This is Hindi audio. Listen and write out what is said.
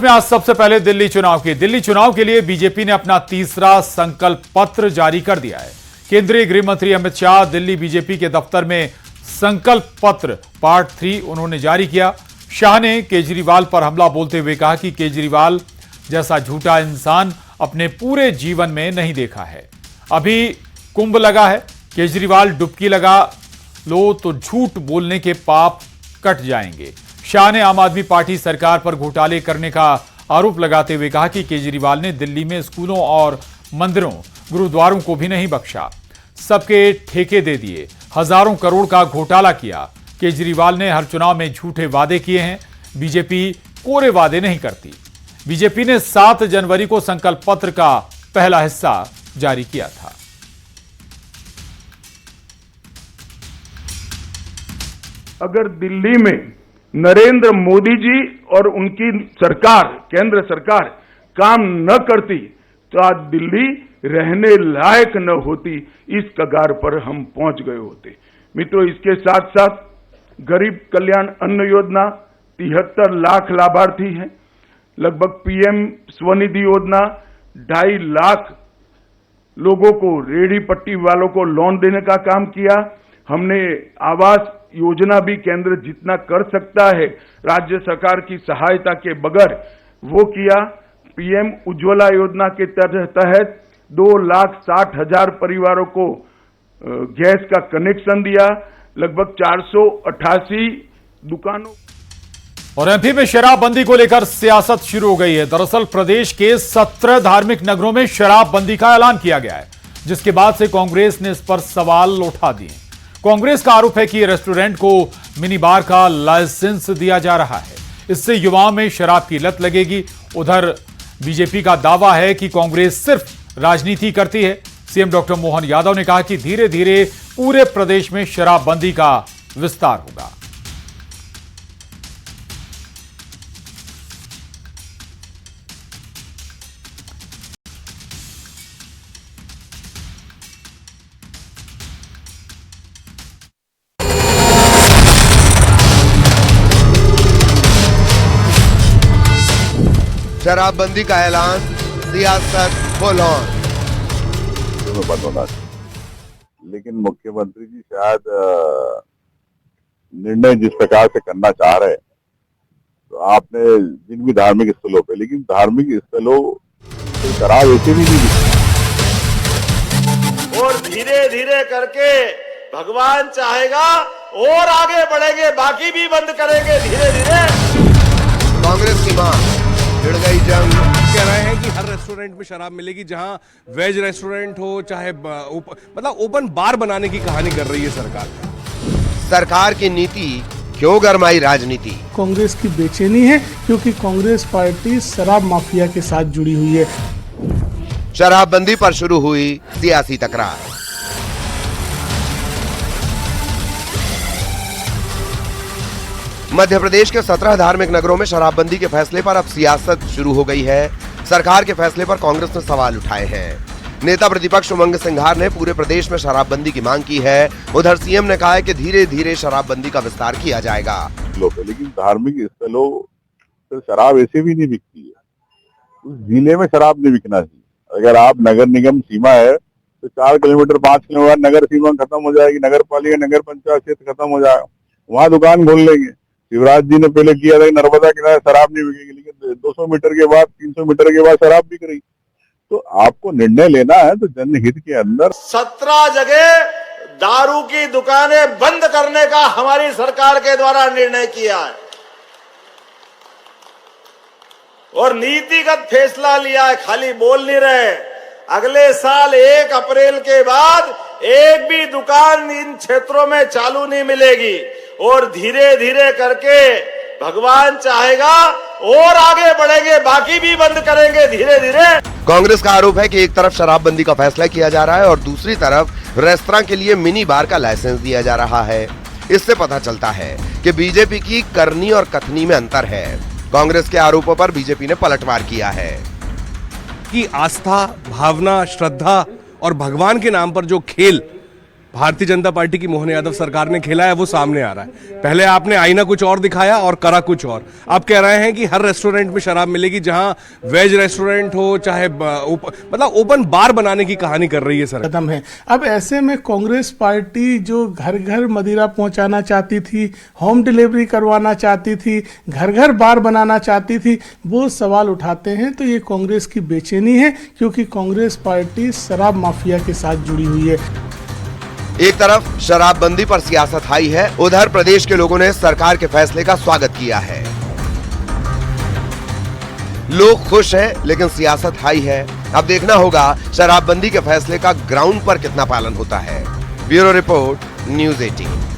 में आज सबसे पहले दिल्ली चुनाव के लिए बीजेपी ने अपना तीसरा संकल्प पत्र जारी कर दिया है। केंद्रीय गृह मंत्री अमित शाह दिल्ली बीजेपी के दफ्तर में संकल्प पत्र पार्ट 3 उन्होंने जारी किया। शाह ने केजरीवाल पर हमला बोलते हुए कहा कि केजरीवाल जैसा झूठा इंसान अपने पूरे जीवन में नहीं देखा है। अभी कुंभ लगा है, केजरीवाल डुबकी लगा लो तो झूठ बोलने के पाप कट जाएंगे। शाह ने आम आदमी पार्टी सरकार पर घोटाले करने का आरोप लगाते हुए कहा कि केजरीवाल ने दिल्ली में स्कूलों और मंदिरों, गुरुद्वारों को भी नहीं बख्शा, सबके ठेके दे दिए, हजारों करोड़ का घोटाला किया। केजरीवाल ने हर चुनाव में झूठे वादे किए हैं। बीजेपी कोरे वादे नहीं करती। बीजेपी ने 7 जनवरी को संकल्प पत्र का पहला हिस्सा जारी किया था। अगर दिल्ली में नरेंद्र मोदी जी और उनकी सरकार, केंद्र सरकार काम न करती तो आज दिल्ली रहने लायक न होती। इस कगार पर हम पहुंच गए होते। मित्रों, इसके साथ साथ गरीब कल्याण अन्न योजना 73 लाख लाभार्थी हैं। लगभग पीएम स्वनिधि योजना 2.5 लाख लोगों को, रेहड़ी पट्टी वालों को लोन देने का काम किया। हमने आवास योजना भी केंद्र जितना कर सकता है राज्य सरकार की सहायता के बगैर वो किया। पीएम उज्ज्वला योजना के तहत 2,60,000 परिवारों को गैस का कनेक्शन दिया। लगभग 488 दुकानों। और एमपी में शराबबंदी को लेकर सियासत शुरू हो गई है। दरअसल प्रदेश के 17 धार्मिक नगरों में शराबबंदी का ऐलान किया गया है, जिसके बाद से कांग्रेस ने इस पर सवाल उठा दिए। कांग्रेस का आरोप है कि रेस्टोरेंट को मिनी बार का लाइसेंस दिया जा रहा है, इससे युवाओं में शराब की लत लगेगी। उधर बीजेपी का दावा है कि कांग्रेस सिर्फ राजनीति करती है। सीएम डॉक्टर मोहन यादव ने कहा कि धीरे धीरे पूरे प्रदेश में शराबबंदी का विस्तार होगा। शराबबंदी का ऐलान, सियासत फुल ऑन। बंद होना, लेकिन मुख्यमंत्री जी शायद निर्णय जिस प्रकार से करना चाह रहे हैं, तो आपने जिन भी धार्मिक स्थलों पे, लेकिन धार्मिक स्थलों से शराब ऐसे भी नहीं दिखती। और धीरे धीरे करके भगवान चाहेगा और आगे बढ़ेंगे, बाकी भी बंद करेंगे धीरे धीरे। कांग्रेस की मांग, छिड़ गई जंग। कह रहे हैं कि हर रेस्टोरेंट में शराब मिलेगी, जहां वेज रेस्टोरेंट हो चाहे मतलब ओपन बार बनाने की कहानी कर रही है सरकार। सरकार की नीति क्यों गरमाई राजनीति? कांग्रेस की बेचैनी है क्योंकि कांग्रेस पार्टी शराब माफिया के साथ जुड़ी हुई है। शराबबंदी पर शुरू हुई सियासी तकरार। मध्य प्रदेश के 17 धार्मिक नगरों में शराबबंदी के फैसले पर अब सियासत शुरू हो गई है। सरकार के फैसले पर कांग्रेस ने सवाल उठाए हैं। नेता प्रतिपक्ष उमंग सिंघार ने पूरे प्रदेश में शराबबंदी की मांग की है। उधर सीएम ने कहा है कि धीरे धीरे शराबबंदी का विस्तार किया जाएगा। लेकिन धार्मिक स्थलों से शराब ऐसे भी नहीं बिकती है। उस जिले में शराब नहीं बिकना चाहिए। अगर आप नगर निगम सीमा है तो 4 किलोमीटर 5 किलोमीटर नगर सीमा खत्म हो जाएगी, नगर पालिका नगर पंचायत क्षेत्र खत्म हो जाएगा, वहाँ दुकान खोल लेंगे। शिवराज जी ने पहले किया था कि नर्मदा किनारे शराब नहीं बिकेगी, लेकिन 200 मीटर के बाद 300 मीटर के बाद शराब बिक रही। तो आपको निर्णय लेना है तो जनहित के अंदर 17 जगह दारू की दुकानें बंद करने का हमारी सरकार के द्वारा निर्णय किया है और नीतिगत फैसला लिया है। खाली बोल नहीं रहे। अगले साल 1 अप्रैल के बाद एक भी दुकान इन क्षेत्रों में चालू नहीं मिलेगी और धीरे धीरे करके भगवान चाहेगा और आगे बढ़ेंगे, बाकी भी बंद करेंगे धीरे धीरे। कांग्रेस का आरोप है कि एक तरफ शराबबंदी का फैसला किया जा रहा है और दूसरी तरफ रेस्तरां के लिए मिनी बार का लाइसेंस दिया जा रहा है। इससे पता चलता है कि बीजेपी की करनी और कथनी में अंतर है। कांग्रेस के आरोपों पर बीजेपी ने पलटवार किया है कि आस्था, भावना, श्रद्धा और भगवान के नाम पर जो खेल भारतीय जनता पार्टी की मोहन यादव सरकार ने खेला है वो सामने आ रहा है। पहले आपने आईना कुछ और दिखाया और करा कुछ और। आप कह रहे हैं कि हर रेस्टोरेंट में शराब मिलेगी, जहां वेज रेस्टोरेंट हो चाहे मतलब ओपन बार बनाने की कहानी कर रही है सर। कदम है। अब ऐसे में कांग्रेस पार्टी जो घर घर मदिरा पहुंचाना चाहती थी, होम डिलीवरी करवाना चाहती थी, घर घर बार बनाना चाहती थी, वो सवाल उठाते हैं तो ये कांग्रेस की बेचैनी है, क्योंकि कांग्रेस पार्टी शराब माफिया के साथ जुड़ी हुई है। एक तरफ शराबबंदी पर सियासत हाई है, उधर प्रदेश के लोगों ने सरकार के फैसले का स्वागत किया है। लोग खुश हैं, लेकिन सियासत हाई है। अब देखना होगा शराबबंदी के फैसले का ग्राउंड पर कितना पालन होता है। Bureau report, news 18।